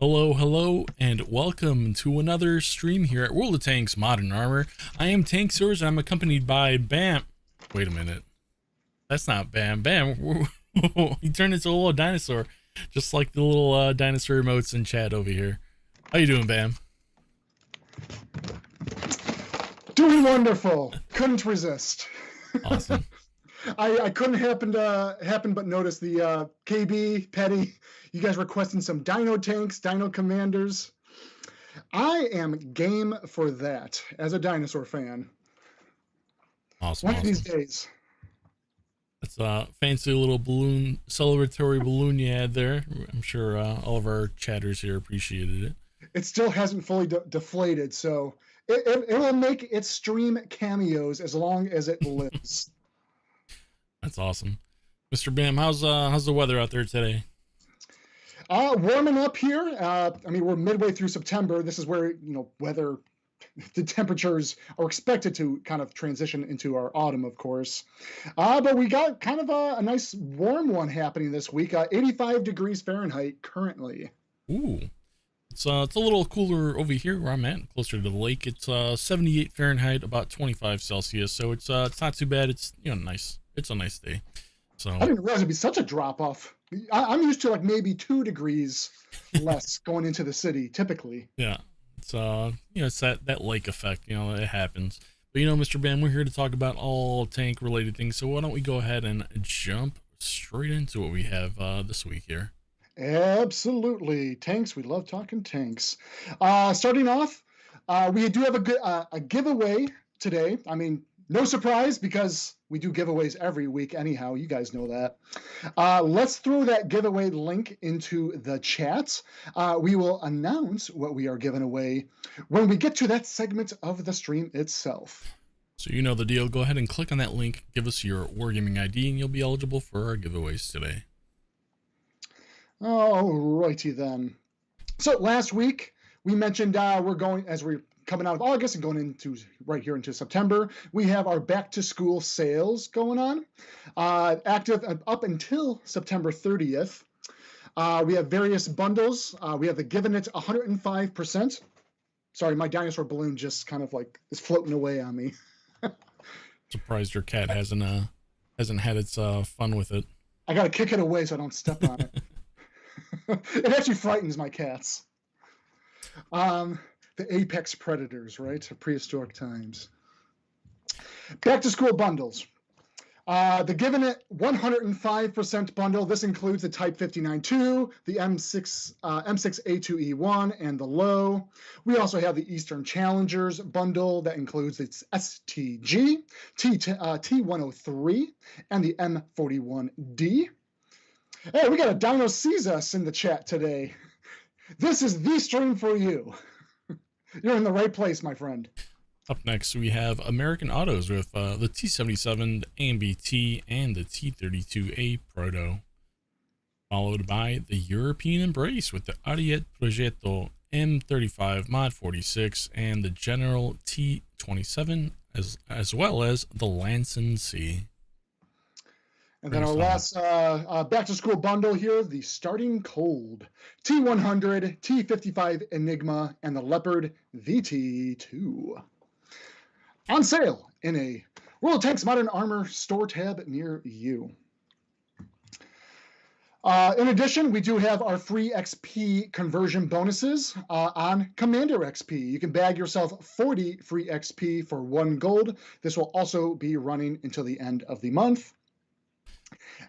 Hello, hello, and welcome to another stream here at World of Tanks Modern Armor. I am Tankz0rz, and I'm accompanied by Bam. Wait a minute. That's not Bam. Bam, he turned into a little dinosaur, just like the little dinosaur emotes in chat over here. How you doing, Bam? Doing wonderful. Couldn't resist. Awesome. I couldn't happen but notice the KB, Petty, you guys requesting some dino tanks, dino commanders. I am game for that as a dinosaur fan. Awesome. One of these days. That's a fancy little balloon, celebratory balloon you had there. I'm sure all of our chatters here appreciated it. It still hasn't fully deflated, so it will make its stream cameos as long as it lives. That's awesome. Mr. Bam, how's the weather out there today? Warming up here. I mean, we're midway through September. This is where, weather, the temperatures are expected to kind of transition into our autumn, of course. But we got kind of a nice warm one happening this week. 85 degrees Fahrenheit currently. Ooh. It's a little cooler over here where I'm at, closer to the lake. It's 78 Fahrenheit, about 25 Celsius. So it's not too bad. It's nice. It's a nice day. So I didn't realize it'd be such a drop off. I'm used to like maybe 2 degrees less going into the city typically. Yeah, it's it's that lake effect. It happens. But Mr. Bam, we're here to talk about all tank related things. So why don't we go ahead and jump straight into what we have this week here? Absolutely, tanks. We love talking tanks. Starting off, we do have a giveaway today. I mean, no surprise because we do giveaways every week anyhow. You guys know that. Let's throw that giveaway link into the chat. We will announce what we are giving away when we get to that segment of the stream itself. So you know the deal. Go ahead and click on that link. Give us your Wargaming ID and you'll be eligible for our giveaways today. Alrighty then. So last week we mentioned we're coming out of August and going into right here into September. We have our back to school sales going on, active up until September 30th. We have various bundles. We have the Giving It 105%. Sorry, my dinosaur balloon just kind of like is floating away on me. Surprised your cat hasn't had its fun with it. I gotta kick it away so I don't step on it. It actually frightens my cats. The apex predators, right? Of prehistoric times. Back to school bundles. The Giving It 105% bundle. This includes the Type 59-2, the M6A2E1, and the Low. We also have the Eastern Challengers bundle that includes its STG, T103, and the M41D. Hey, we got a Dino Sees Us in the chat today. This is the stream for you. You're in the right place, my friend. Up next, we have American Autos with the T77 AMBT and the T32A Proto, followed by the European Embrace with the Ariete Progetto M35 Mod 46 and the General T27, as well as the Lanson C. And then our last back-to-school bundle here, the Starting Cold, T100, T55 Enigma, and the Leopard VT2. On sale in a World of Tanks Modern Armor store tab near you. In addition, we do have our free XP conversion bonuses on Commander XP. You can bag yourself 40 free XP for 1 gold. This will also be running until the end of the month.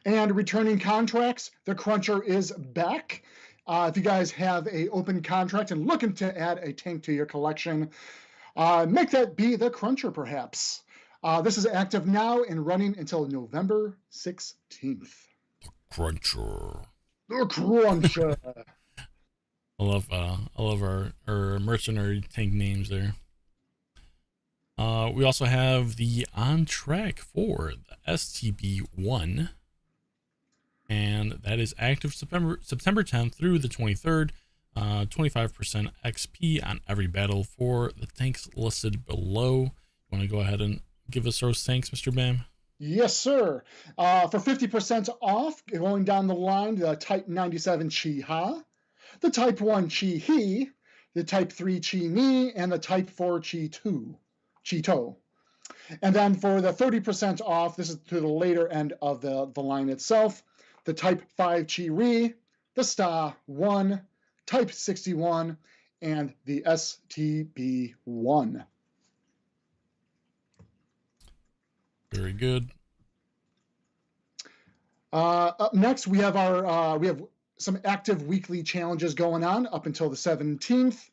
And returning contracts, the Cruncher is back. If you guys have an open contract and looking to add a tank to your collection, make that be the Cruncher, perhaps. This is active now and running until November 16th. Cruncher. The Cruncher. I love our mercenary tank names there. We also have the On Track for the STB-1, and that is active September 10th through the 23rd. 25% XP on every battle for the tanks listed below. You want to go ahead and give us those tanks, Mr. Bam? Yes, sir. For 50% off, going down the line, the Type 97 Chi-Ha, the Type 1 Chi He, the Type 3 Chi Ni, and the Type 4 Chi To. And then for the 30% off, this is to the later end of the line itself, the Type 5 Chi Ri, the Sta 1, Type 61, and the STB1. Very good. Up next, we have some active weekly challenges going on up until the 17th.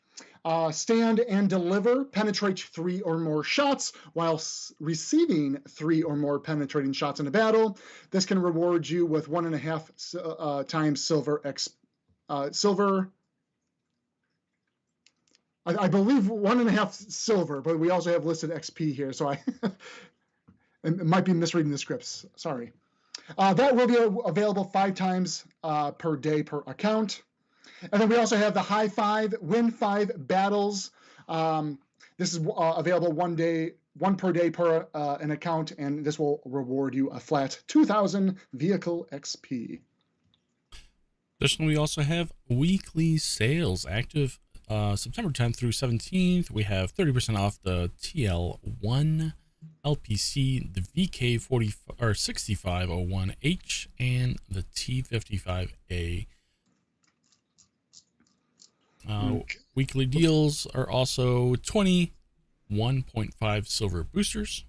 Stand and deliver, penetrate 3 or more shots while receiving 3 or more penetrating shots in a battle. This can reward you with 1.5 times silver. I believe 1.5 silver, but we also have listed XP here, so I it might be misreading the scripts. Sorry. That will be available 5 times per day per account. And then we also have the High Five, Win 5 battles. This is available one per day per an account, and this will reward you a flat 2,000 vehicle XP. Additionally, we also have weekly sales active September 10th through 17th. We have 30% off the TL1 LPC, the VK40 or 6501H, and the T55A. Weekly deals are also 21.5 silver boosters,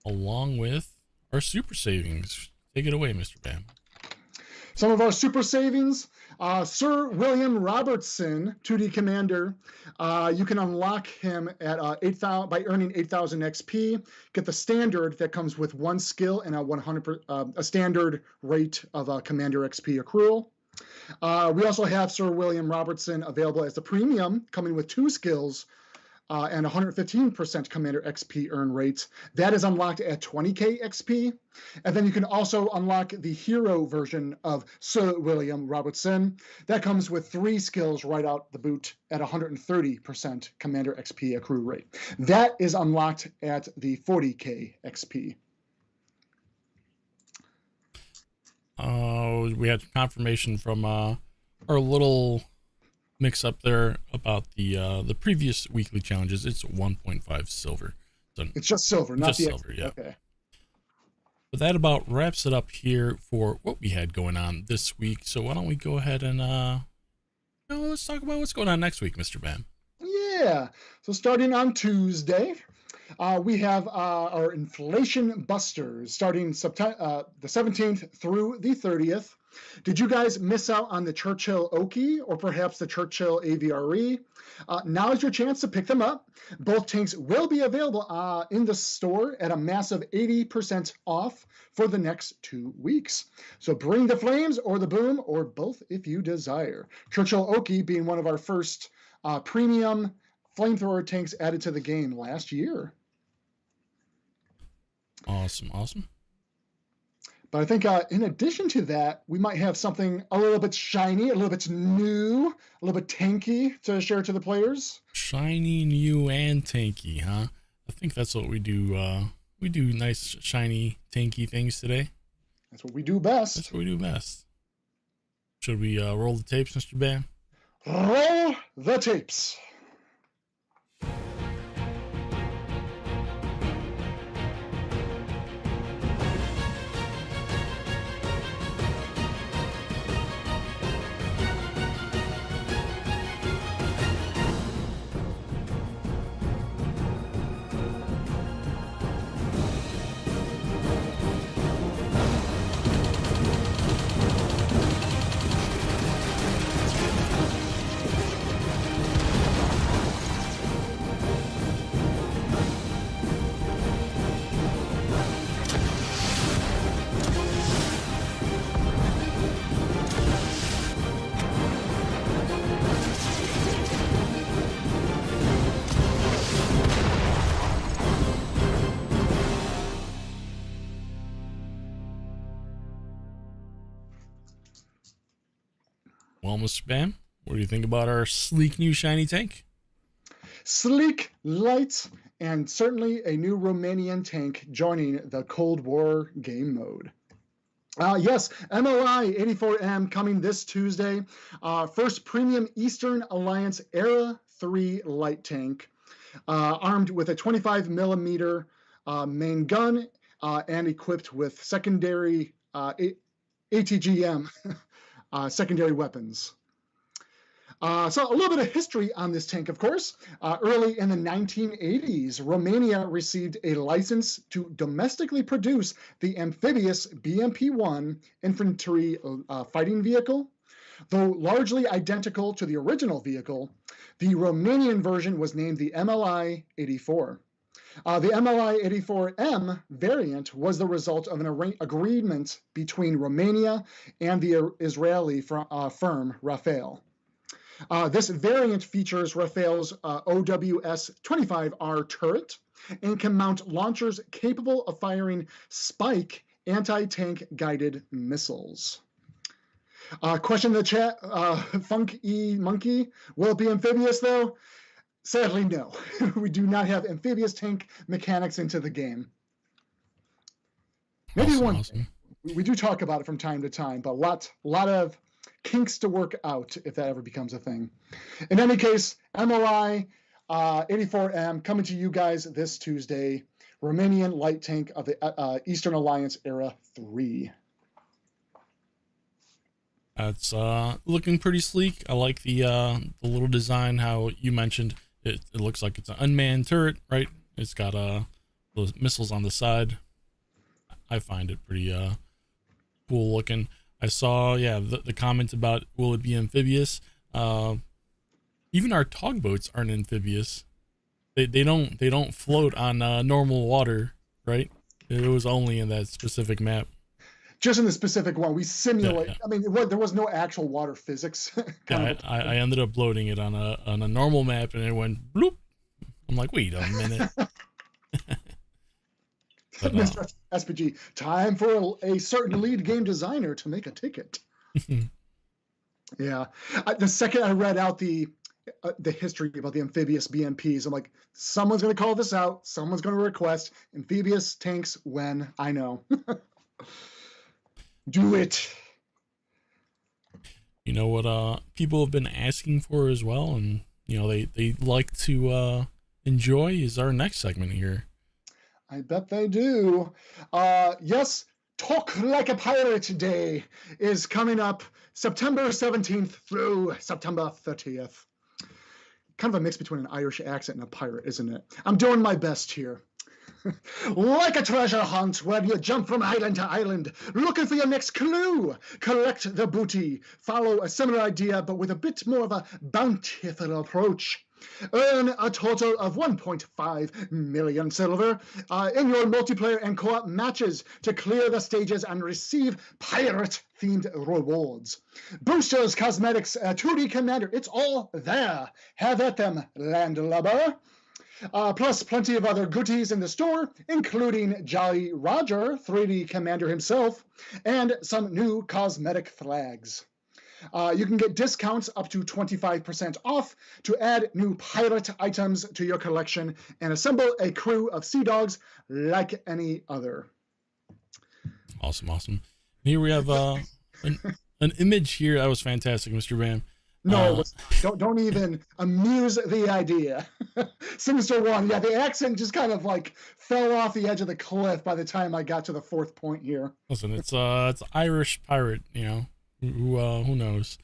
along with our super savings. Take it away, Mr. Bam. Some of our super savings, Sir William Robertson, 2D Commander. You can unlock him at 8,000 by earning 8,000 XP. Get the standard that comes with 1 skill and a standard rate of Commander XP accrual. We also have Sir William Robertson available as the premium, coming with 2 skills and 115% Commander XP earn rate. That is unlocked at 20k XP. And then you can also unlock the hero version of Sir William Robertson. That comes with 3 skills right out the boot at 130% Commander XP accrue rate. That is unlocked at the 40k XP. We had confirmation from our little mix up there about the previous weekly challenges. It's 1.5 silver. So it's just silver, not just the silver. XP. Yeah. Okay. But that about wraps it up here for what we had going on this week. So why don't we go ahead and let's talk about what's going on next week, Mr. Bam. Yeah. So starting on Tuesday, we have our inflation busters starting September the 17th through the 30th. Did you guys miss out on the Churchill Oki or perhaps the Churchill AVRE? Now is your chance to pick them up. Both tanks will be available in the store at a massive 80% off for the next 2 weeks. So bring the flames or the boom or both if you desire. Churchill Oki being one of our first premium flamethrower tanks added to the game last year. Awesome. But I think in addition to that, we might have something a little bit shiny, a little bit new, a little bit tanky to share to the players. Shiny, new, and tanky, huh? I think that's what we do. We do nice, shiny, tanky things today. That's what we do best. That's what we do best. Should we roll the tapes, Mr. Bam? Roll the tapes. Well, Mr. Bam, what do you think about our sleek new shiny tank? Sleek, light, and certainly a new Romanian tank joining the Cold War game mode. Yes, MLI 84M coming this Tuesday. First premium Eastern Alliance Era 3 light tank, armed with a 25 millimeter main gun and equipped with secondary ATGM secondary weapons. So a little bit of history on this tank, of course. Early in the 1980s, Romania received a license to domestically produce the amphibious BMP-1 infantry fighting vehicle. Though largely identical to the original vehicle, the Romanian version was named the MLI-84. The MLI-84M variant was the result of an agreement between Romania and the Israeli firm Rafael. This variant features Rafael's OWS-25R turret and can mount launchers capable of firing Spike anti-tank guided missiles. Question in the chat, Funk E Monkey, will it be amphibious though? Sadly, no. We do not have amphibious tank mechanics into the game. Maybe awesome. We do talk about it from time to time, but a lot of kinks to work out if that ever becomes a thing. In any case, MLI 84M coming to you guys this Tuesday. Romanian light tank of the Eastern Alliance Era 3. It's looking pretty sleek. I like the little design, how you mentioned it looks like it's an unmanned turret, right? It's got those missiles on the side. I find it pretty cool looking. I saw the comments about will it be amphibious. Even our tugboats aren't amphibious. They don't float on normal water, right? It was only in that specific map. Just in the specific one, we simulate. Yeah. I mean, there was no actual water physics. I ended up loading it on a normal map, and it went bloop. I'm like, wait a minute. But, Mr. SPG, time for a certain lead game designer to make a ticket. Yeah, the second I read out the history about the amphibious BMPs, I'm like, someone's going to call this out. Someone's going to request amphibious tanks when I know. Do it. You know what people have been asking for as well, and you know they like to enjoy is our next segment here. I bet they do. Yes, Talk Like a Pirate Day is coming up September 17th through September 30th. Kind of a mix between an Irish accent and a pirate, isn't it? I'm doing my best here. Like a treasure hunt where you jump from island to island, looking for your next clue. Collect the booty. Follow a similar idea, but with a bit more of a bountiful approach. Earn a total of 1.5 million silver in your multiplayer and co-op matches to clear the stages and receive pirate-themed rewards. Boosters, cosmetics, 2D Commander, it's all there. Have at them, landlubber. Plus plenty of other goodies in the store, including Jolly Roger, 3D Commander himself, and some new cosmetic flags. You can get discounts up to 25% off to add new pirate items to your collection and assemble a crew of sea dogs like any other. Awesome. Here we have an image here. That was fantastic, Mr. Bam. No, don't even amuse the idea. Sinister One, yeah, the accent just kind of like fell off the edge of the cliff by the time I got to the fourth point here. Listen, it's Irish pirate, you know, who knows?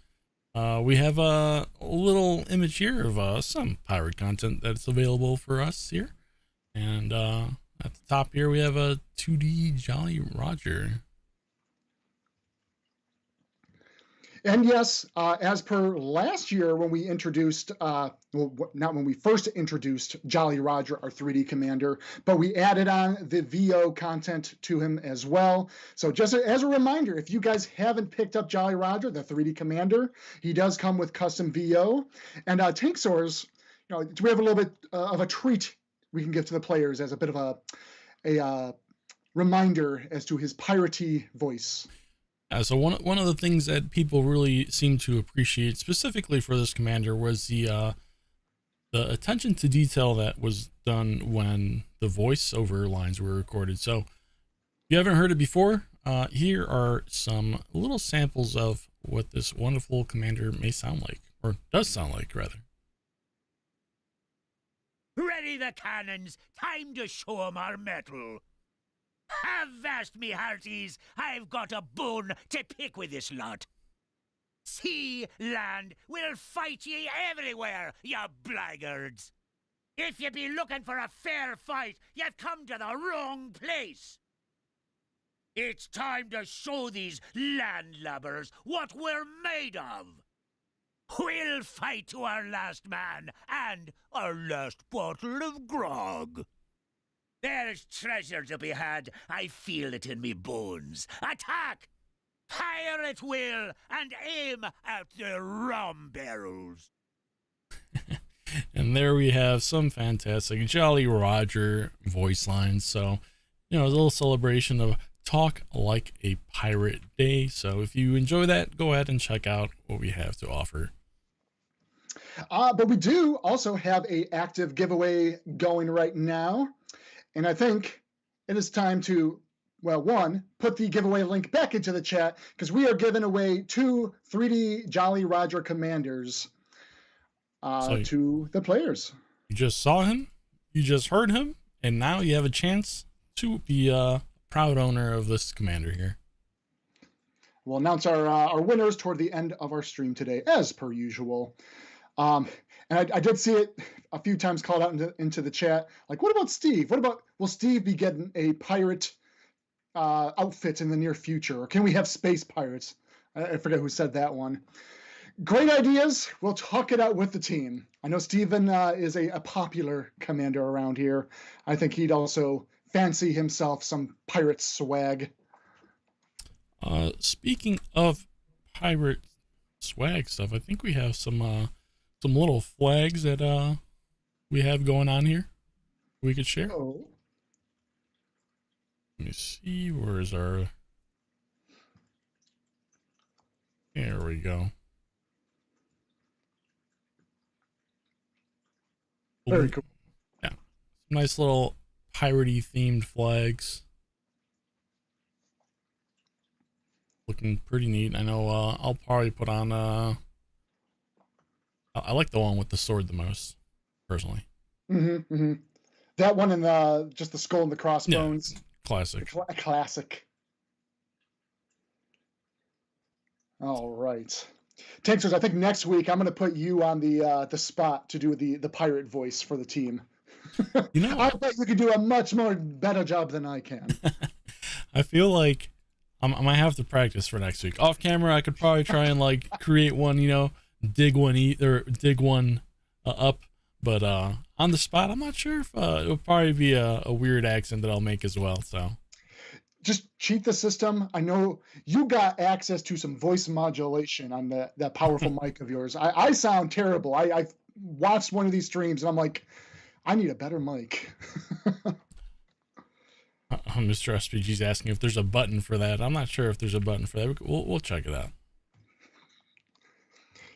We have a little image here of some pirate content that's available for us here, and at the top here we have a 2D Jolly Roger. And yes, as per last year when we introduced, not when we first introduced Jolly Roger, our 3D commander, but we added on the VO content to him as well. So just as a reminder, if you guys haven't picked up Jolly Roger, the 3D commander, he does come with custom VO. And Tankz0rz, you know, we have a little bit of a treat we can give to the players as a bit of a reminder as to his piratey voice. So one of the things that people really seem to appreciate specifically for this commander was the attention to detail that was done when the voiceover lines were recorded. So if you haven't heard it before, here are some little samples of what this wonderful commander may sound like, or does sound like, rather. Ready the cannons, time to show 'em our mettle. Avast me hearties, I've got a bone to pick with this lot. Sea, land, we'll fight ye everywhere, you blackguards. If ye be looking for a fair fight, you've come to the wrong place. It's time to show these landlubbers what we're made of. We'll fight to our last man and our last bottle of grog. There's treasure to be had, I feel it in me bones. Attack! Fire at will and aim at the rum barrels. And there we have some fantastic Jolly Roger voice lines. So, a little celebration of Talk Like a Pirate Day. So if you enjoy that, go ahead and check out what we have to offer. But we do also have a active giveaway going right now. And I think it is time to, well, one, put the giveaway link back into the chat, because we are giving away 2 3D Jolly Roger Commanders to the players. You just saw him, you just heard him, and now you have a chance to be a proud owner of this commander here. We'll announce our winners toward the end of our stream today, as per usual. And I did see it a few times called out into the chat. Like, what about Steve? Will Steve be getting a pirate outfit in the near future? Or can we have space pirates? I forget who said that one. Great ideas. We'll talk it out with the team. I know Steven is a popular commander around here. I think he'd also fancy himself some pirate swag. Speaking of pirate swag stuff, I think we have some little flags that we have going on here we could share. Oh. Let me see, where is our... There we go. Very cool. Yeah. Some nice little piratey themed flags. Looking pretty neat. I know I'll probably put on I like the one with the sword the most, personally. Mm-hmm, mm-hmm. That one and just the skull and the crossbones. Yeah, classic. Classic. All right. Tankz0rz, I think next week I'm going to put you on the spot to do the pirate voice for the team. I bet you can do a much more better job than I can. I feel like I might have to practice for next week. Off camera, I could probably try and create one, dig one up. But on the spot, I'm not sure if it'll probably be a weird accent that I'll make as well. So just cheat the system. I know you got access to some voice modulation on that powerful mic of yours. I sound terrible. I've watched one of these streams and I'm like, I need a better mic. Mr. SPG's asking if there's a button for that. I'm not sure if there's a button for that. We'll check it out.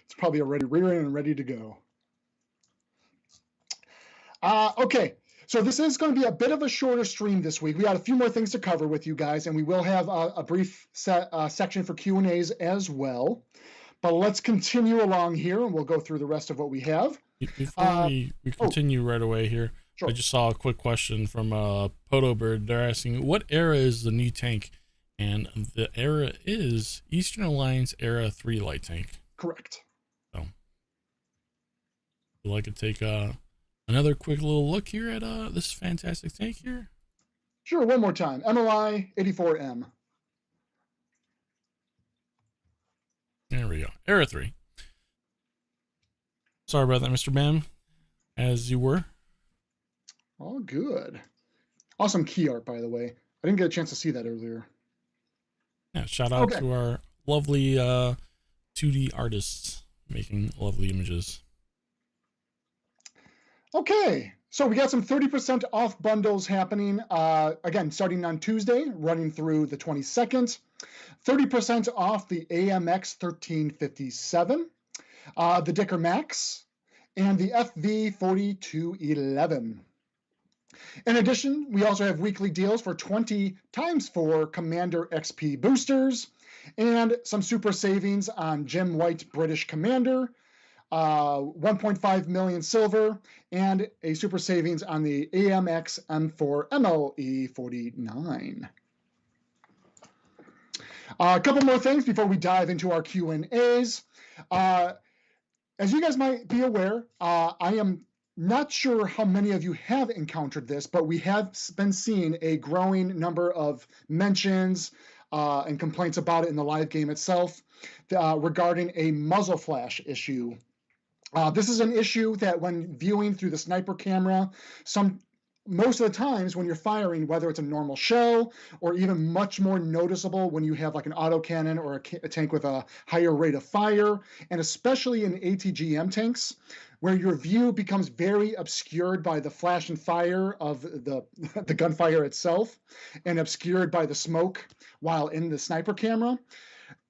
It's probably already rearing and ready to go. Okay, so this is going to be a bit of a shorter stream this week. We got a few more things to cover with you guys, and we will have a brief section for Q&As as well. But let's continue along here, and we'll go through the rest of what we have. Before we continue right away here, sure. I just saw a quick question from Potobird. They're asking, what era is the new tank? And the era is Eastern Alliance Era 3 light tank. Correct. So, would like to take another quick little look here at this fantastic tank here? Sure, one more time. MLI 84M. There we go. Era 3. Sorry about that, Mr. Bam. As you were. All good. Awesome key art, by the way. I didn't get a chance to see that earlier. Yeah, shout out to our lovely 2D artists making lovely images. Okay, so we got some 30% off bundles happening, again, starting on Tuesday, running through the 22nd. 30% off the AMX 1357, the Dicker Max, and the FV 4211. In addition, we also have weekly deals for 20 Tankz0rz Commander XP boosters and some super savings on Jim White British Commander, 1.5 million silver, and a super savings on the AMX M4 MLE 49. A couple more things before we dive into our Q&As. As you guys might be aware, I am not sure how many of you have encountered this, but we have been seeing a growing number of mentions and complaints about it in the live game itself regarding a muzzle flash issue. This is an issue that when viewing through the sniper camera, most of the times when you're firing, whether it's a normal shell or even much more noticeable when you have like an autocannon or a tank with a higher rate of fire, and especially in ATGM tanks, where your view becomes very obscured by the flash and fire of the gunfire itself and obscured by the smoke while in the sniper camera.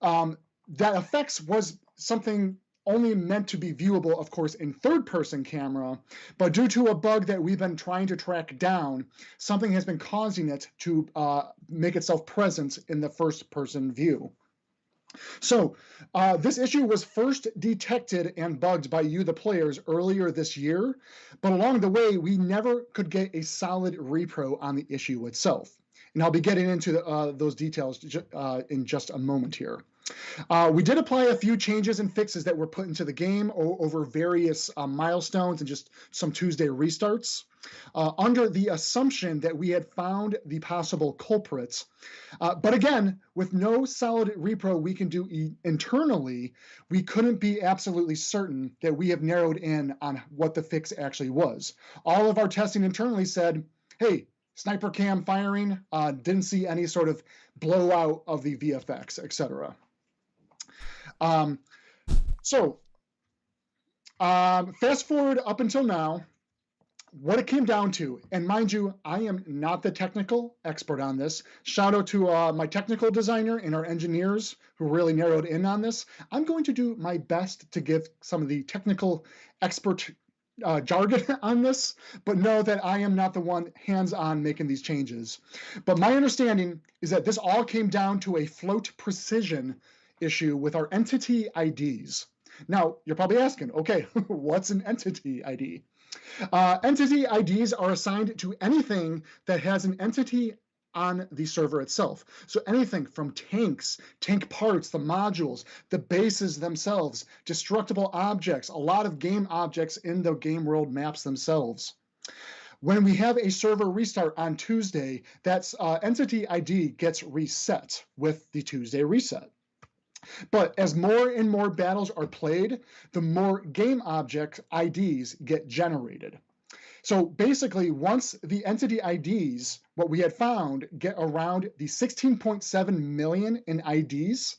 That effects was something only meant to be viewable, of course, in third-person camera, but due to a bug that we've been trying to track down, something has been causing it to make itself present in the first-person view. So this issue was first detected and bugged by you, the players, earlier this year, but along the way, we never could get a solid repro on the issue itself. And I'll be getting into those details in just a moment here. We did apply a few changes and fixes that were put into the game over various milestones and just some Tuesday restarts under the assumption that we had found the possible culprits. But again, with no solid repro we can do internally, we couldn't be absolutely certain that we have narrowed in on what the fix actually was. All of our testing internally said, hey, sniper cam firing, didn't see any sort of blowout of the VFX, etc. Fast forward up until now, what it came down to, and mind you, I am not the technical expert on this. Shout out to my technical designer and our engineers who really narrowed in on this. I'm going to do my best to give some of the technical expert jargon on this, but know that I am not the one hands-on making these changes. But my understanding is that this all came down to a float precision issue with our entity IDs. Now, you're probably asking, okay, what's an entity ID? Entity IDs are assigned to anything that has an entity on the server itself. So anything from tanks, tank parts, the modules, the bases themselves, destructible objects, a lot of game objects in the game world maps themselves. When we have a server restart on Tuesday, that entity ID gets reset with the Tuesday reset. But as more and more battles are played, the more game object IDs get generated. So basically, once the entity IDs, what we had found, get around the 16.7 million in IDs,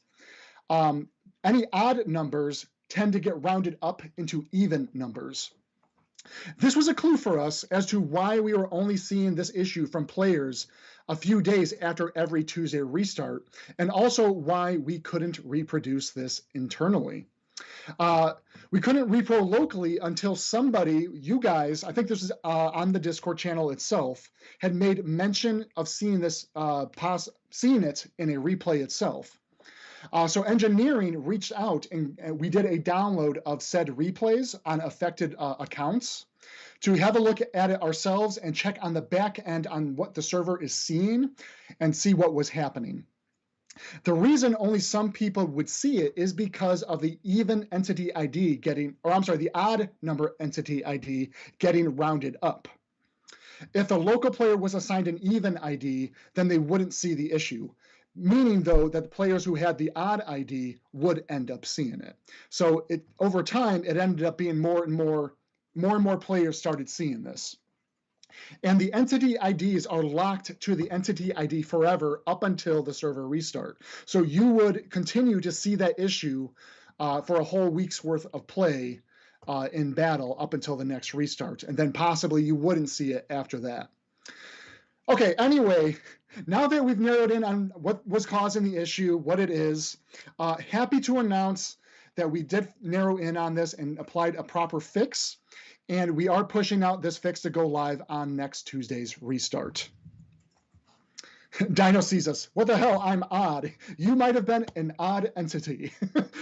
any odd numbers tend to get rounded up into even numbers. This was a clue for us as to why we were only seeing this issue from players a few days after every Tuesday restart, and also why we couldn't reproduce this internally. We couldn't repro locally until somebody, you guys, I think this is on the Discord channel itself, had made mention of seeing this, seeing it in a replay itself. So engineering reached out and we did a download of said replays on affected accounts to have a look at it ourselves and check on the back end on what the server is seeing and see what was happening. The reason only some people would see it is because of the even entity ID getting, or I'm sorry, the odd number entity ID getting rounded up. If a local player was assigned an even ID, then they wouldn't see the issue. Meaning, though, that the players who had the odd ID would end up seeing it. So over time, it ended up being more and more players started seeing this. And the entity IDs are locked to the entity ID forever up until the server restart. So you would continue to see that issue for a whole week's worth of play in battle up until the next restart. And then possibly you wouldn't see it after that. Okay, anyway, now that we've narrowed in on what was causing the issue, what it is, happy to announce that we did narrow in on this and applied a proper fix. And we are pushing out this fix to go live on next Tuesday's restart. Dino sees us. What the hell? I'm odd. You might have been an odd entity.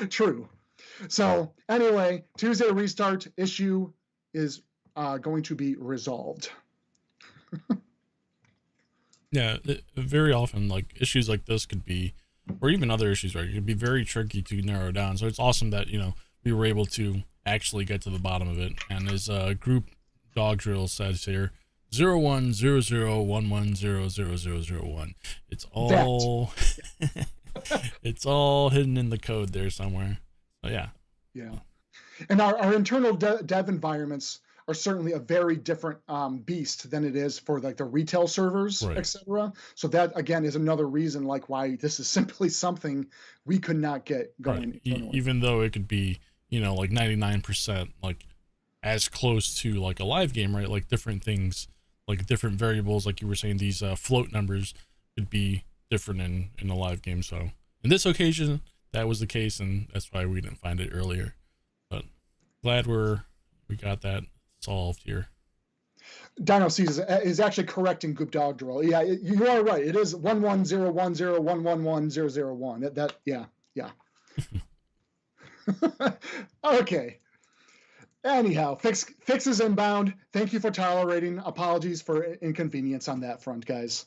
True. So anyway, Tuesday restart issue is going to be resolved. Yeah, very often, like, issues like this could be, or even other issues, right? It could be very tricky to narrow down. So it's awesome that, you know, we were able to actually get to the bottom of it. And as group dog drill says here, 010011000001. It's all it's all hidden in the code there somewhere. So yeah. Yeah. And our internal dev environments are certainly a very different beast than it is for like the retail servers, Right. etc. So that again is another reason like why this is simply something we could not get going. Right. Even though it could be, you know, like 99%, like as close to like a live game, right? Like different things, like different variables, like you were saying, these float numbers could be different in a live game. So in this occasion, that was the case, and that's why we didn't find it earlier. But glad we got that solved here. Dino sees is actually correct in group dog drill. Yeah, you are right. It is 11010111001. That yeah. Okay. Anyhow, fix is inbound. Thank you for tolerating. Apologies for inconvenience on that front, guys.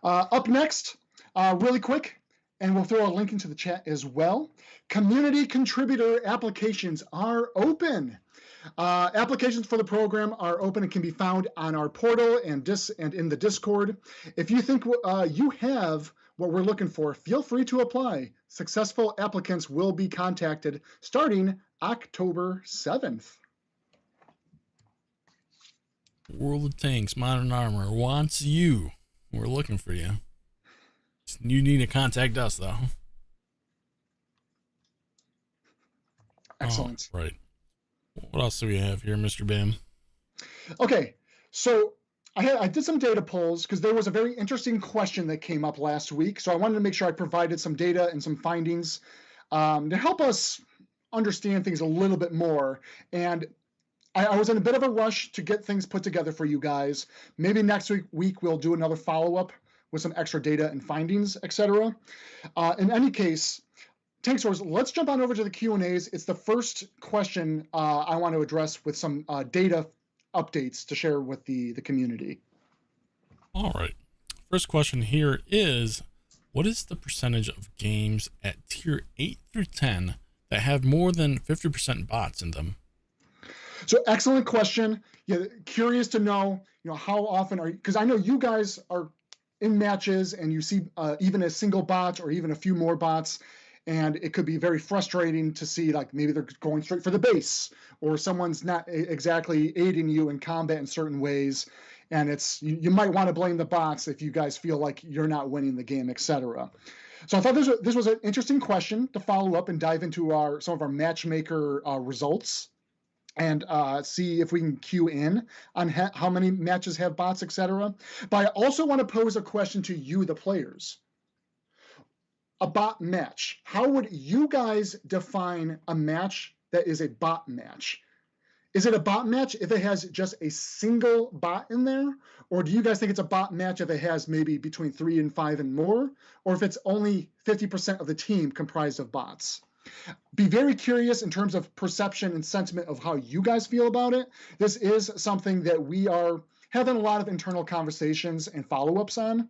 Up next, really quick, and we'll throw a link into the chat as well. Community contributor applications are open. Applications for the program are open and can be found on our portal and in the Discord. If you think you have what we're looking for, feel free to apply. Successful applicants will be contacted starting October 7th. World of Tanks Modern Armor wants you. We're looking for you. You need to contact us, though. Excellent. Oh, right. What else do we have here, Mr. Bam? Okay, so I did some data polls because there was a very interesting question that came up last week. So I wanted to make sure I provided some data and some findings to help us understand things a little bit more. And I was in a bit of a rush to get things put together for you guys. Maybe next week we'll do another follow-up with some extra data and findings, etc. In any case, Tankz0rz, let's jump on over to the Q&As. It's the first question I want to address with some data updates to share with the community. All right. First question here is, what is the percentage of games at tier 8 through 10 that have more than 50% bots in them? So excellent question. Yeah, curious to know, how often are you, because I know you guys are in matches and you see even a single bot or even a few more bots, and it could be very frustrating to see like maybe they're going straight for the base or someone's not exactly aiding you in combat in certain ways, and it's you might want to blame the bots if you guys feel like you're not winning the game, etc. So I thought this was an interesting question to follow up and dive into some of our matchmaker results and see if we can cue in on how many matches have bots, etc. But I also want to pose a question to you, the players. A bot match. How would you guys define a match that is a bot match? Is it a bot match if it has just a single bot in there? Or do you guys think it's a bot match if it has maybe between 3 and 5 and more? Or if it's only 50% of the team comprised of bots? Be very curious in terms of perception and sentiment of how you guys feel about it. This is something that we are having a lot of internal conversations and follow-ups on.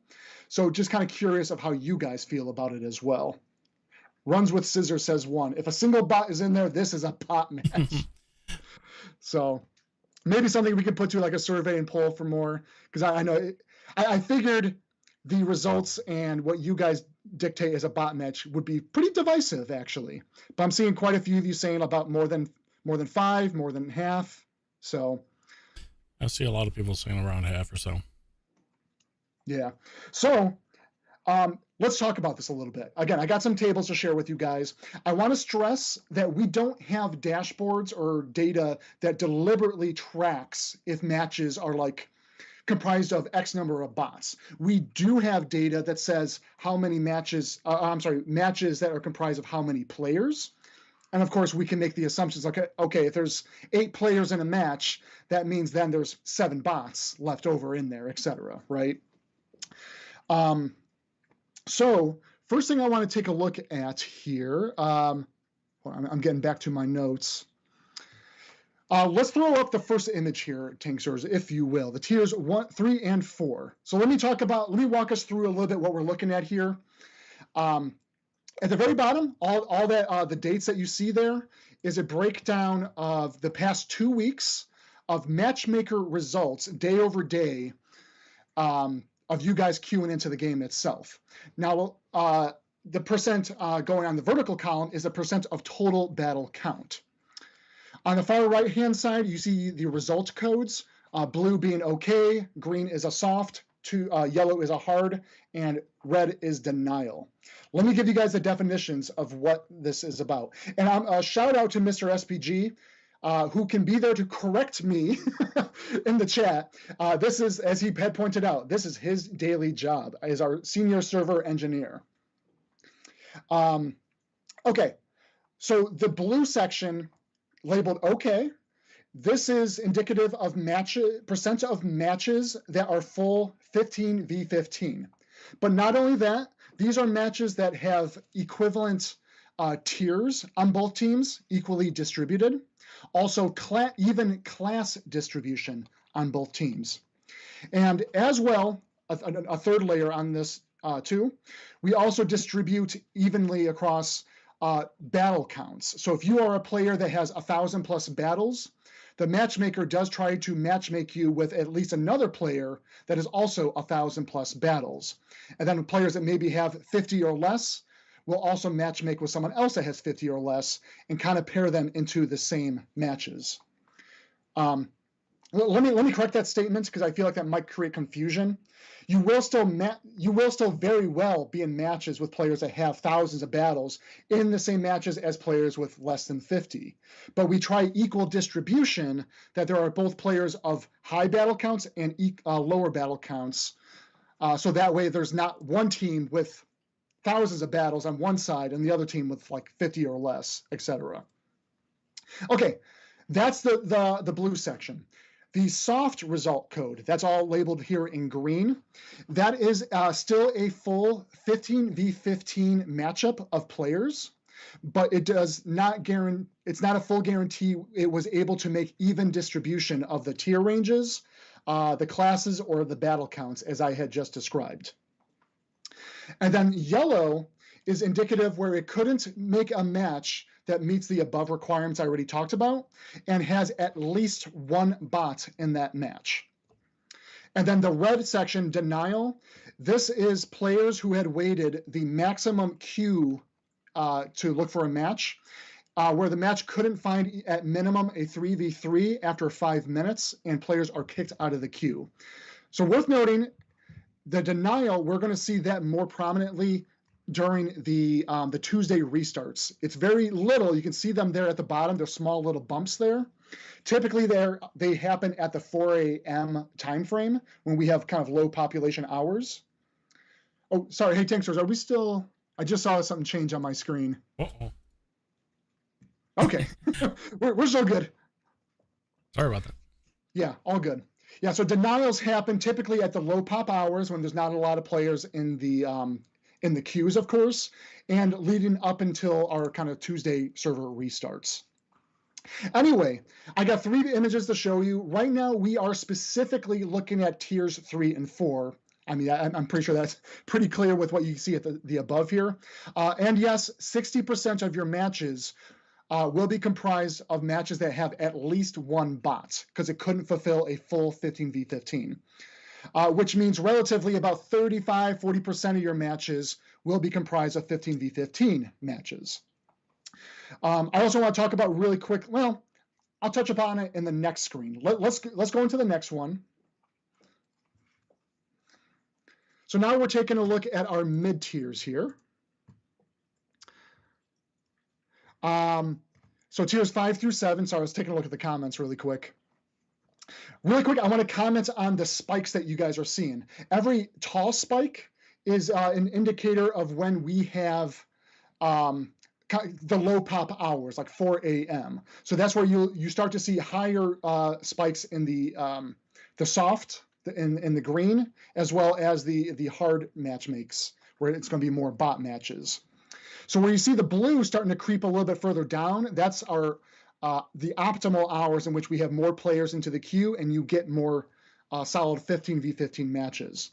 So just kind of curious of how you guys feel about it as well. Runs with Scissors says 1. If a single bot is in there, this is a bot match. So maybe something we could put to like a survey and poll for more, because I know I figured the results and what you guys dictate as a bot match would be pretty divisive, actually. But I'm seeing quite a few of you saying about more than 5, more than half. So I see a lot of people saying around half or so. Yeah. So let's talk about this a little bit. Again, I got some tables to share with you guys. I want to stress that we don't have dashboards or data that deliberately tracks if matches are like comprised of X number of bots. We do have data that says how many matches, matches that are comprised of how many players. And of course, we can make the assumptions, okay, if there's 8 players in a match, that means then there's 7 bots left over in there, etc., right? So first thing I want to take a look at here, I'm getting back to my notes. Let's throw up the first image here, Tankz0rz, if you will, the tiers 1, 3, and 4. So let me walk us through a little bit what we're looking at here. At the very bottom, all that the dates that you see there is a breakdown of the past 2 weeks of matchmaker results day over day of you guys queuing into the game itself. Now, the percent going on the vertical column is the percent of total battle count. On the far right-hand side, you see the result codes, blue being okay, green is a soft, yellow is a hard, and red is denial. Let me give you guys the definitions of what this is about. And a shout out to Mr. SPG, who can be there to correct me in the chat. This is, as he had pointed out, this is his daily job as our senior server engineer. Okay, so the blue section labeled okay, this is indicative of percent of matches that are full 15v15. But not only that, these are matches that have equivalent tiers on both teams, equally distributed. Also, even class distribution on both teams. And as well, a third layer on this too, we also distribute evenly across battle counts. So if you are a player that has 1,000+ battles, the matchmaker does try to matchmake you with at least another player that is also 1,000+ battles. And then players that maybe have 50 or less will also matchmake with someone else that has 50 or less and kind of pair them into the same matches. Let me correct that statement because I feel like that might create confusion. You will still very well be in matches with players that have thousands of battles in the same matches as players with less than 50. But we try equal distribution, that there are both players of high battle counts and lower battle counts. So that way there's not one team with thousands of battles on one side and the other team with like 50 or less, etc. Okay, that's the blue section. The soft result code, that's all labeled here in green. That is still a full 15v15 matchup of players, but it does not guarantee, it's not a full guarantee it was able to make even distribution of the tier ranges, the classes, or the battle counts, as I had just described. And then yellow is indicative where it couldn't make a match that meets the above requirements I already talked about and has at least one bot in that match. And then the red section, denial, this is players who had waited the maximum queue to look for a match, where the match couldn't find at minimum a 3v3 after 5 minutes and players are kicked out of the queue. So worth noting, the denial, we're going to see that more prominently during the Tuesday restarts. It's very little. You can see them there at the bottom. They're small little bumps there. Typically, they happen at the 4 a.m. time frame when we have kind of low population hours. Oh, sorry. Hey, Tankz0rz, are we still? I just saw something change on my screen. Uh-oh. Okay, we're still good. Sorry about that. Yeah, all good. Yeah, so denials happen typically at the low pop hours when there's not a lot of players in the queues, of course, and leading up until our kind of Tuesday server restarts. Anyway, I got 3 images to show you. Right now, we are specifically looking at tiers 3 and 4. I mean, I'm pretty sure that's pretty clear with what you see at the above here. And yes, 60% of your matches will be comprised of matches that have at least one bot, because it couldn't fulfill a full 15v15. Which means relatively about 35–40% of your matches will be comprised of 15v15 matches. I also want to talk about really quick, well, I'll touch upon it in the next screen. Let's go into the next one. So now we're taking a look at our mid tiers here. So tiers 5 through 7, so I was taking a look at the comments really quick. Really quick, I want to comment on the spikes that you guys are seeing. Every tall spike is an indicator of when we have the low pop hours, like 4 a.m. So that's where you start to see higher spikes in the soft, in the green, as well as the hard match makes, where it's going to be more bot matches. So where you see the blue starting to creep a little bit further down, that's our the optimal hours in which we have more players into the queue and you get more solid 15v15 matches.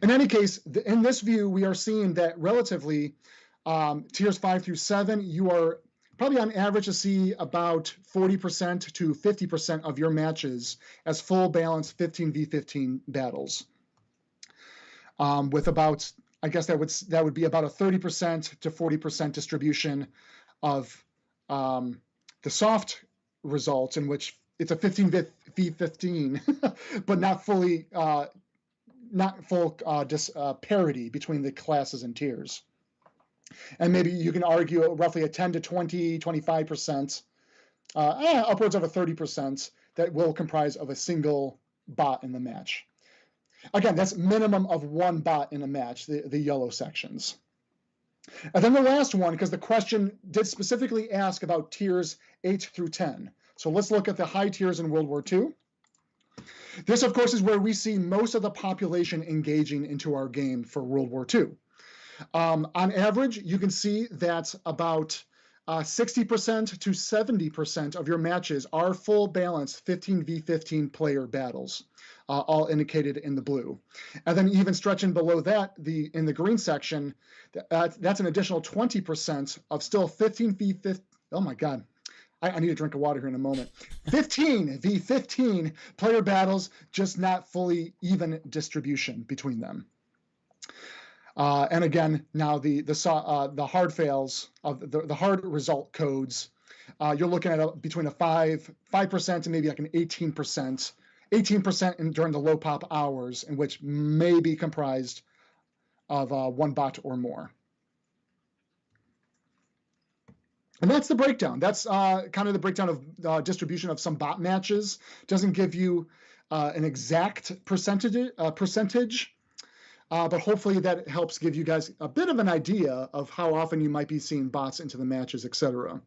In any case, in this view, we are seeing that relatively tiers 5 through 7, you are probably on average to see about 40% to 50% of your matches as full balanced 15v15 battles. With about, I guess that would be about a 30% to 40% distribution of the soft results, in which it's a 15v15, but not fully, not full parity between the classes and tiers. And maybe you can argue roughly a 10 to 20, 25%, upwards of a 30% that will comprise of a single bot in the match. Again, that's minimum of one bot in a match, the yellow sections. And then the last one, because the question did specifically ask about tiers 8 through 10. So let's look at the high tiers in World War II. This, of course, is where we see most of the population engaging into our game for World War II. On average, you can see that about 60% to 70% of your matches are full balanced 15v15 player battles, all indicated in the blue. And then even stretching below that, in the green section, that's an additional 20% of still 15v15. Oh my God, I need a drink of water here in a moment. 15v15 player battles, just not fully even distribution between them. And again, now the hard fails of the hard result codes, you're looking at between a 5% and maybe like an 18%, 18% during the low pop hours, in which may be comprised of one bot or more. And that's the breakdown. That's kind of the breakdown of distribution of some bot matches. Doesn't give you an exact percentage. But hopefully that helps give you guys a bit of an idea of how often you might be seeing bots into the matches, etc.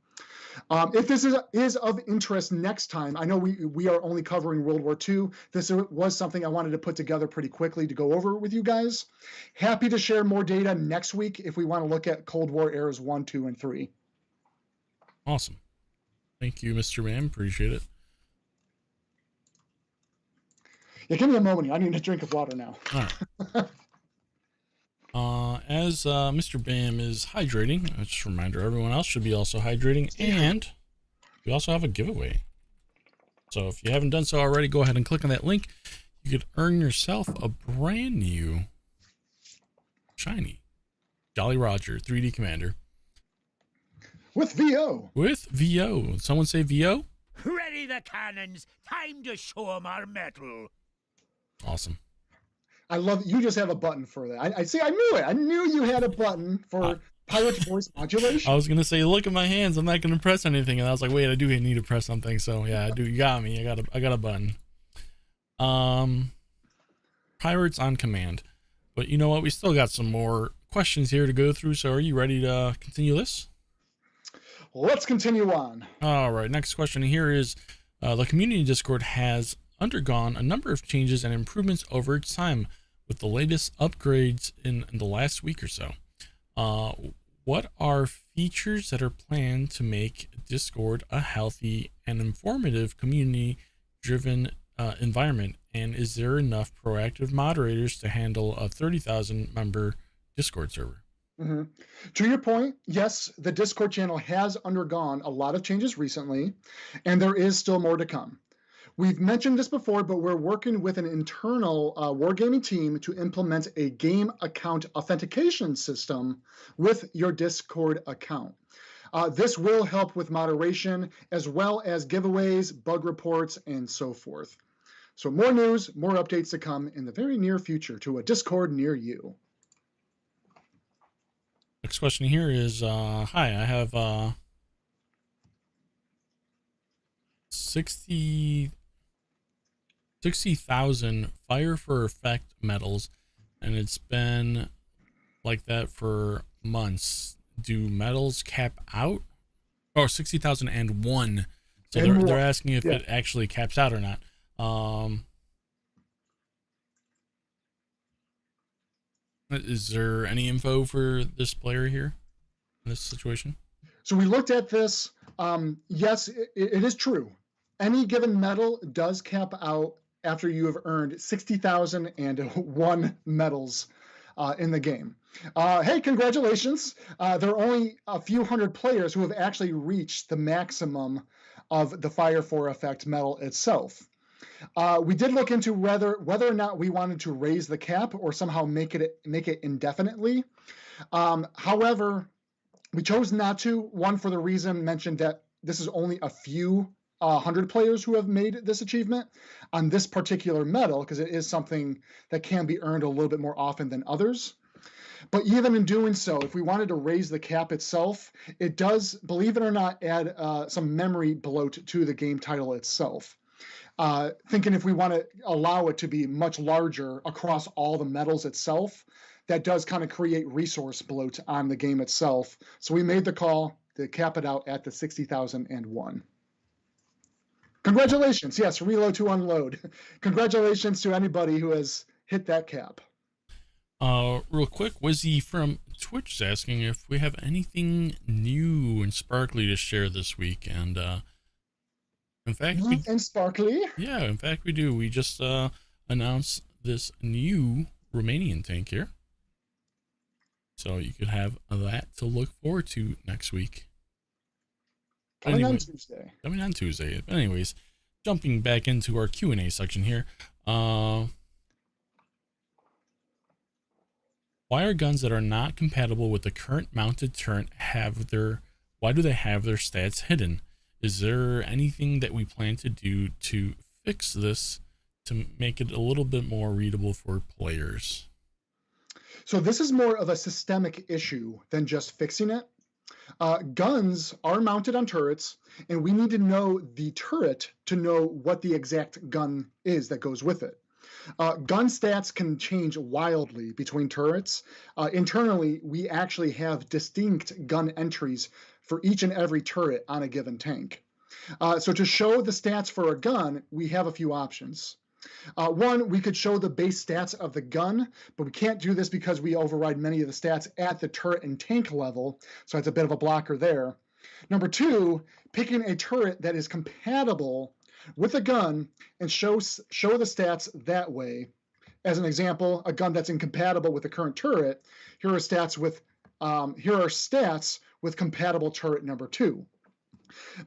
If this is of interest next time, I know we are only covering World War II. This was something I wanted to put together pretty quickly to go over with you guys. Happy to share more data next week if we want to look at Cold War eras 1, 2, and 3. Awesome. Thank you, Mr. Bam. Appreciate it. Yeah, give me a moment here. I need a drink of water now. All right. As Mr. Bam is hydrating, just a reminder, everyone else should be also hydrating, and we also have a giveaway. So if you haven't done so already, go ahead and click on that link. You could earn yourself a brand new shiny Jolly Roger 3D Commander. With VO. With VO. Someone say VO? Ready the cannons. Time to show 'em our metal. Awesome. I love it. You just have a button for that. I see. I knew it. I knew you had a button for pirate voice modulation. I was gonna say, look at my hands. I'm not gonna press anything, and I was like, wait, I do need to press something. So yeah, I do. You got me. I got a button. Pirates on command. But you know what? We still got some more questions here to go through. So are you ready to continue this? Let's continue on. All right. Next question here is, the community Discord has undergone a number of changes and improvements over its time, with the latest upgrades in the last week or so. What are features that are planned to make Discord a healthy and informative community-driven environment? And is there enough proactive moderators to handle a 30,000 member Discord server? Mm-hmm. To your point, yes, the Discord channel has undergone a lot of changes recently, and there is still more to come. We've mentioned this before, but we're working with an internal wargaming team to implement a game account authentication system with your Discord account. This will help with moderation, as well as giveaways, bug reports, and so forth. So more news, more updates to come in the very near future to a Discord near you. Next question here is, hi, I have 60 60,000 fire for effect medals, and it's been like that for months. Do medals cap out? Oh, 60,001. So they're asking if it actually caps out or not. Is there any info for this player here in this situation? So we looked at this. Yes, it is true. Any given medal does cap out after you have earned 60,001 medals in the game. Hey, congratulations. There are only a few hundred players who have actually reached the maximum of the Fire for Effect medal itself. We did look into whether or not we wanted to raise the cap or somehow make it indefinitely. However, we chose not to. One, for the reason mentioned that this is only a few hundred players who have made this achievement on this particular medal, because it is something that can be earned a little bit more often than others. But even in doing so, if we wanted to raise the cap itself, it does, believe it or not, add some memory bloat to the game title itself. Thinking if we want to allow it to be much larger across all the medals itself, that does kind of create resource bloat on the game itself. So we made the call to cap it out at the 60,001. Congratulations. Yes, reload to unload. Congratulations to anybody who has hit that cap. Real quick, Wizzy from Twitch is asking if we have anything new and sparkly to share this week. And in fact, and sparkly. Yeah, in fact, we do. We just announced this new Romanian tank here. So you could have that to look forward to next week. Coming on Tuesday. Coming on Tuesday. But anyways, jumping back into our Q&A section here. Why are guns that are not compatible with the current mounted turret why do they have their stats hidden? Is there anything that we plan to do to fix this to make it a little bit more readable for players? So this is more of a systemic issue than just fixing it. Guns are mounted on turrets, and we need to know the turret to know what the exact gun is that goes with it. Gun stats can change wildly between turrets. Internally, we actually have distinct gun entries for each and every turret on a given tank. So to show the stats for a gun, we have a few options. One, we could show the base stats of the gun, but we can't do this because we override many of the stats at the turret and tank level, so it's a bit of a blocker there. Number two, picking a turret that is compatible with a gun and show the stats that way. As an example, a gun that's incompatible with the current turret, here are stats with compatible turret number 2.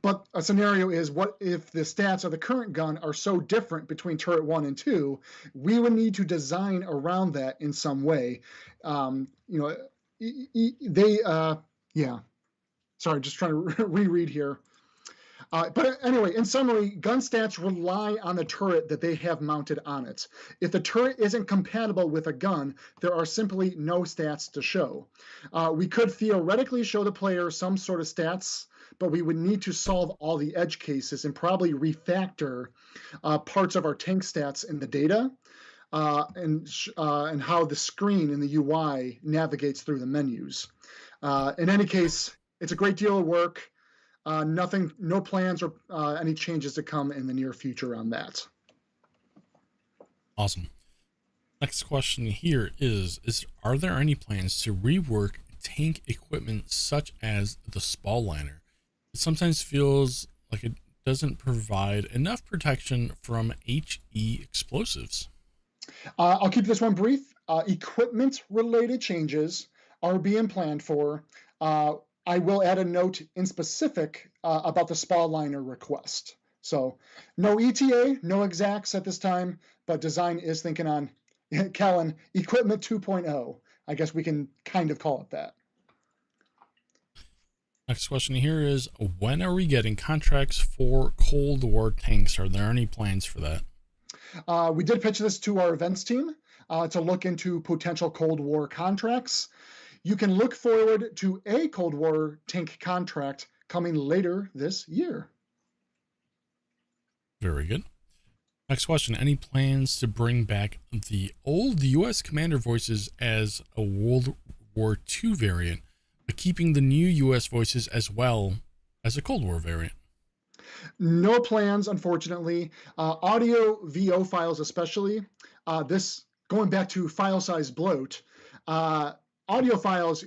But a scenario is, what if the stats of the current gun are so different between turret 1 and 2? We would need to design around that in some way. Sorry, just trying to reread here. But anyway, in summary, gun stats rely on the turret that they have mounted on it. If the turret isn't compatible with a gun, there are simply no stats to show. We could theoretically show the player some sort of stats, but we would need to solve all the edge cases and probably refactor parts of our tank stats in the data and how the screen in the UI navigates through the menus. In any case, it's a great deal of work. No plans or any changes to come in the near future on that. Awesome. Next question here is are there any plans to rework tank equipment such as the spall liner? It sometimes feels like it doesn't provide enough protection from HE explosives. I'll keep this one brief. Equipment-related changes are being planned for. I will add a note in specific about the spall liner request. So no ETA, no exacts at this time, but design is thinking on, Kellen, equipment 2.0. I guess we can kind of call it that. Next question here is, when are we getting contracts for Cold War tanks? Are there any plans for that? We did pitch this to our events team to look into potential Cold War contracts. You can look forward to a Cold War tank contract coming later this year. Very good. Next question. Any plans to bring back the old US Commander voices as a World War II variant, but keeping the new US voices as well as a Cold War variant? No plans, unfortunately. Audio VO files, especially. This going back to file size bloat. Audio files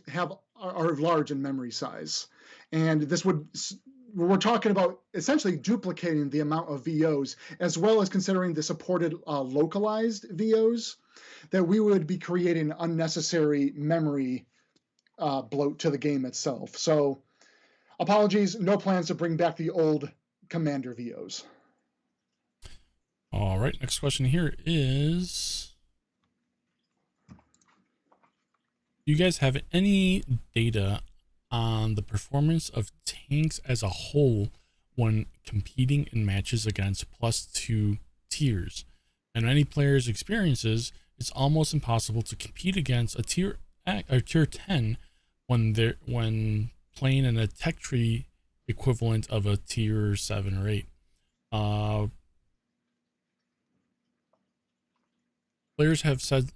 are large in memory size, and this would. We're talking about essentially duplicating the amount of VOs, as well as considering the supported localized VOs, that we would be creating unnecessary memory bloat to the game itself. So apologies, no plans to bring back the old Commander VOs. All right, next question here is, do you guys have any data on the performance of tanks as a whole when competing in matches against +2 tiers? In many players' experiences, it's almost impossible to compete against a tier 10 when playing in a tech tree equivalent of a tier 7 or 8. Players have said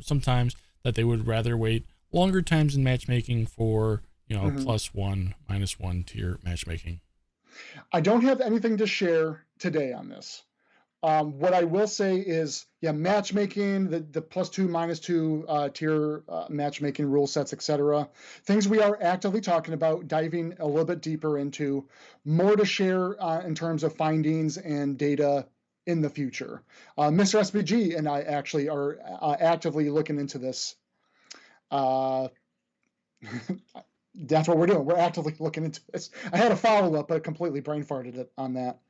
sometimes that they would rather wait longer times in matchmaking for +1, -1 tier matchmaking. I don't have anything to share today on this. What I will say is, matchmaking, the +2, -2 tier matchmaking rule sets, etc. Things we are actively talking about, diving a little bit deeper into, more to share in terms of findings and data in the future. Mr. SPG and I actually are actively looking into this. That's what we're doing. We're actively looking into this. I had a follow-up, but completely brain farted it on that.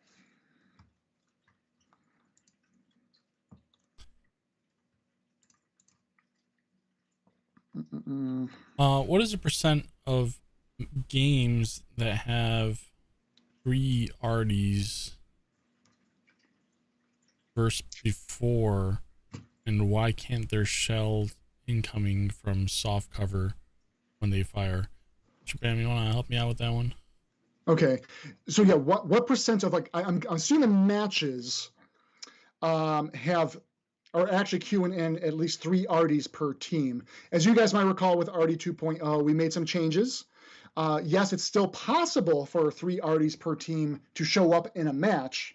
What is the percent of games that have 3 RDs first before, and why can't their shell incoming from soft cover when they fire? Bam, you want to help me out with that one? Okay, so what percent of, like, I'm assuming matches are actually queuing in at least 3 RDs per team. As you guys might recall, with RD 2.0, we made some changes. Yes, it's still possible for 3 RDs per team to show up in a match,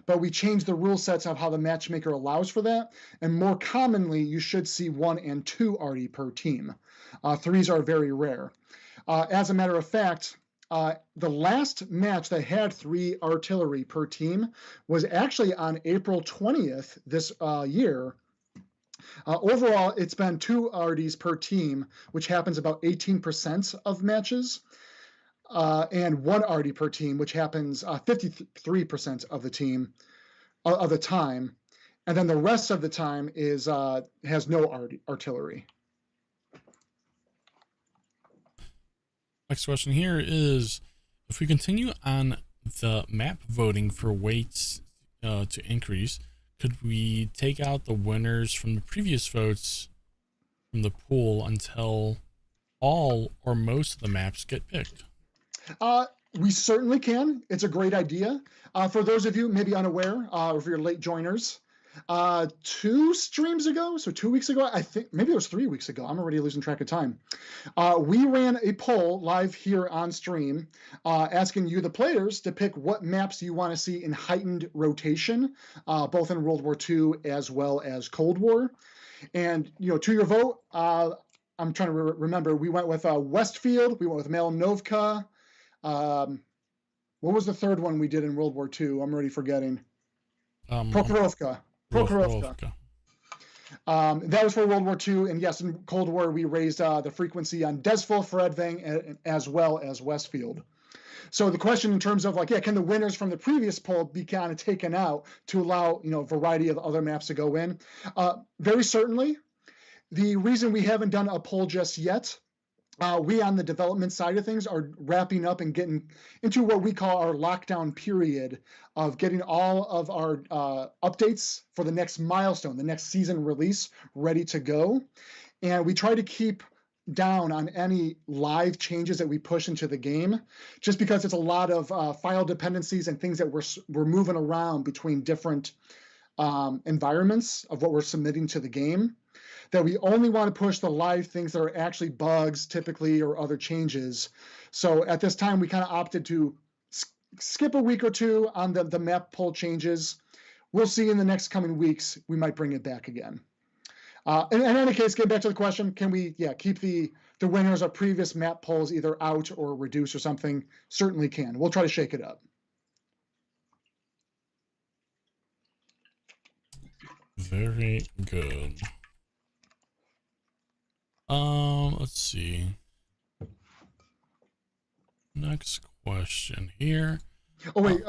but we changed the rule sets of how the matchmaker allows for that. And more commonly, you should see 1 and 2 RD per team. 3s are very rare. As a matter of fact, the last match that had 3 artillery per team was actually on April 20th this year. Overall, it's been 2 RDs per team, which happens about 18% of matches, and 1 RD per team, which happens 53% of the time, and then the rest of the time has no artillery. Next question here is, if we continue on the map voting for weights to increase, could we take out the winners from the previous votes from the pool until all or most of the maps get picked? We certainly can. It's a great idea. For those of you maybe unaware, or if you're late joiners, 2 streams ago, so 2 weeks ago, I think maybe it was 3 weeks ago, I'm already losing track of time, we ran a poll live here on stream asking you, the players, to pick what maps you want to see in heightened rotation, both in World War II as well as Cold War. And to your vote, I'm trying to remember, we went with Westfield, we went with Malinovka. What was the third one we did in World War II? I'm already forgetting. Prokhorovka. That was for World War II, and yes, in Cold War we raised the frequency on Desville, Fredvang, as well as Westfield. So the question in terms of can the winners from the previous poll be kind of taken out to allow a variety of other maps to go in? Very certainly. The reason we haven't done a poll just yet, we on the development side of things are wrapping up and getting into what we call our lockdown period of getting all of our updates for the next milestone, the next season release, ready to go. And we try to keep down on any live changes that we push into the game, just because it's a lot of file dependencies and things that we're moving around between different environments of what we're submitting to the game, that we only want to push the live things that are actually bugs typically or other changes. So at this time, we kind of opted to skip a week or two on the map poll changes. We'll see in the next coming weeks, we might bring it back again. In any case, getting back to the question, can we keep the winners of previous map polls either out or reduce or something? Certainly can. We'll try to shake it up. Very good. Let's see. Next question here. Oh wait,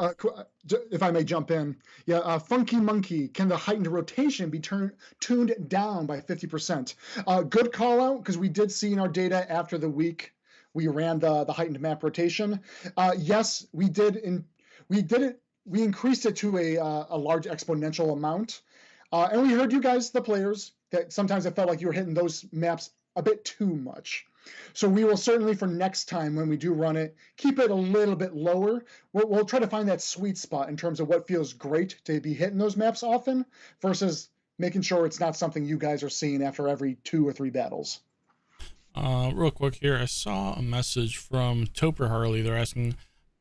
if I may jump in. Yeah, Funky Monkey, can the heightened rotation be tuned down by 50%? Good call out, because we did see in our data after the week we ran the heightened map rotation. Yes, we did. We increased it to a large exponential amount. And we heard you guys, the players, that sometimes it felt like you were hitting those maps a bit too much. So we will certainly, for next time when we do run it, keep it a little bit lower. We'll try to find that sweet spot in terms of what feels great to be hitting those maps often versus making sure it's not something you guys are seeing after every 2 or 3 battles. Real quick here, I saw a message from Toper Harley. They're asking,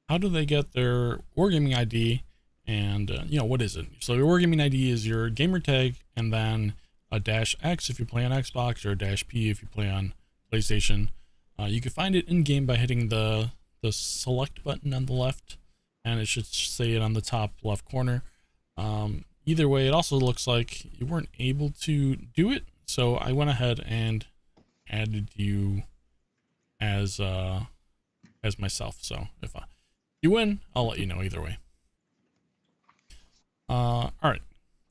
how do they get their Wargaming ID? And, what is it? So your Wargaming ID is your gamer tag, and then a -X if you play on Xbox, or a -P if you play on PlayStation. You can find it in game by hitting the select button on the left, and it should say it on the top left corner. Either way, it also looks like you weren't able to do it, so I went ahead and added you as myself. So if you win, I'll let you know either way. All right,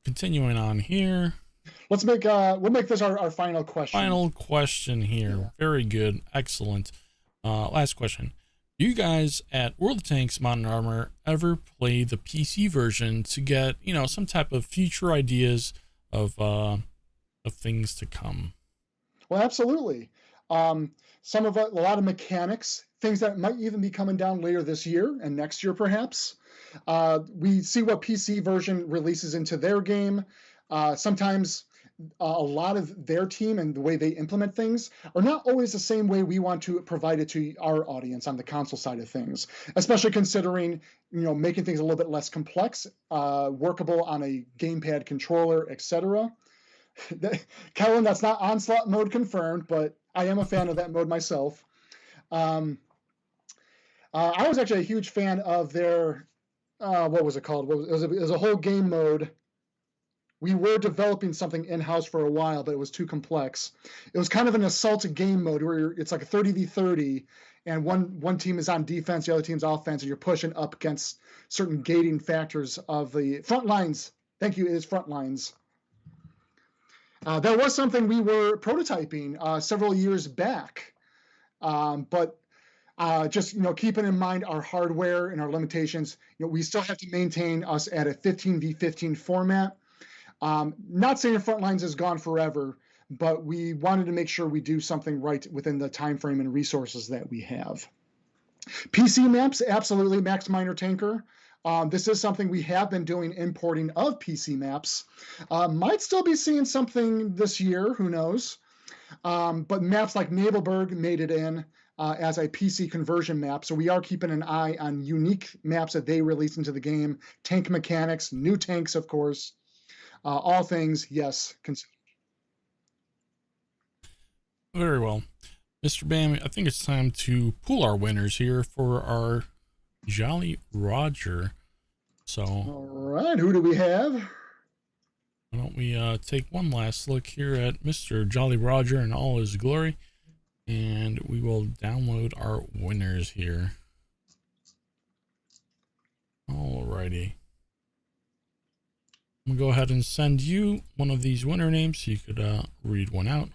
continuing on here. Let's we'll make this our final question. Final question here. Yeah. Very good. Excellent. Last question. Do you guys at World of Tanks Modern Armor ever play the PC version to get, some type of future ideas of things to come? Well, absolutely. A lot of mechanics, things that might even be coming down later this year and next year, perhaps. We see what PC version releases into their game. Sometimes a lot of their team and the way they implement things are not always the same way we want to provide it to our audience on the console side of things, especially considering, making things a little bit less complex, workable on a gamepad controller, etc. Kellen, that's not onslaught mode confirmed, but I am a fan of that mode myself. I was actually a huge fan of their, what was it called? It was a whole game mode. We were developing something in-house for a while, but it was too complex. It was kind of an assault game mode where it's like a 30v30, and one team is on defense, the other team's offense, and you're pushing up against certain gating factors of the front lines. Thank you, it is front lines. That was something we were prototyping several years back, but just keeping in mind our hardware and our limitations, we still have to maintain us at a 15v15 format. Not saying Frontlines is gone forever, but we wanted to make sure we do something right within the time frame and resources that we have. PC maps, absolutely, Max Miner Tanker. This is something we have been doing, importing of PC maps. Might still be seeing something this year, who knows? But maps like Nabelberg made it in as a PC conversion map, so we are keeping an eye on unique maps that they release into the game. Tank mechanics, new tanks, of course. All things, yes, considered. Very well. Mr. Bam, I think it's time to pull our winners here for our Jolly Roger. So, all right, who do we have? Why don't we take one last look here at Mr. Jolly Roger in all his glory, and we will download our winners here. Alrighty. I'm going to go ahead and send you one of these winner names so you could read one out.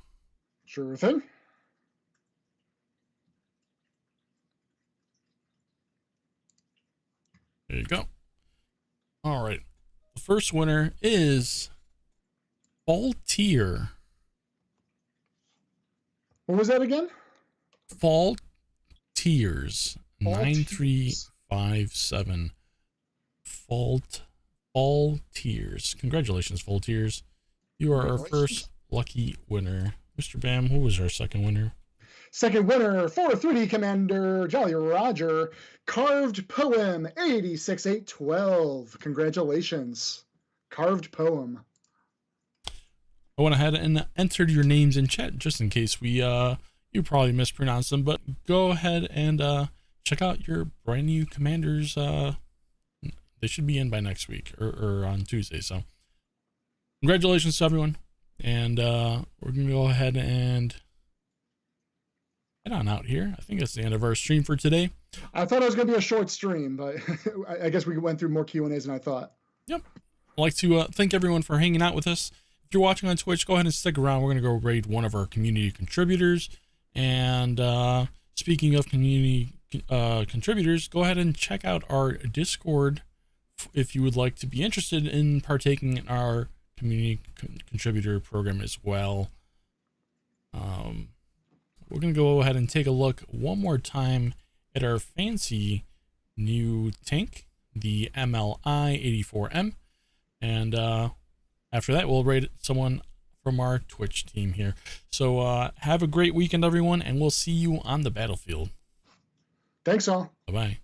Sure thing. There you go. All right. The first winner is Faultier. What was that again? Faultiers 9357. Fall Tears. Congratulations, Fall Tears. You are our Congratulations. first lucky winner. Mr. Bam, who was our second winner? Second winner for 3D Commander Jolly Roger, Carved Poem 86812. Congratulations. Carved Poem. I went ahead and entered your names in chat just in case we you probably mispronounced them, but go ahead and check out your brand new commanders. They should be in by next week or on Tuesday. So congratulations to everyone. And we're gonna go ahead and head on out here. I think that's the end of our stream for today. I thought it was going to be a short stream, but I guess we went through more Q&As than I thought. Yep. I'd like to thank everyone for hanging out with us. If you're watching on Twitch, go ahead and stick around. We're going to go raid one of our community contributors. And speaking of community contributors, go ahead and check out our Discord if you would like to be interested in partaking in our community contributor program as well. We're going to go ahead and take a look one more time at our fancy new tank, the MLI-84M. And after that, we'll raid someone from our Twitch team here. So have a great weekend, everyone, and we'll see you on the battlefield. Thanks all. Bye-bye.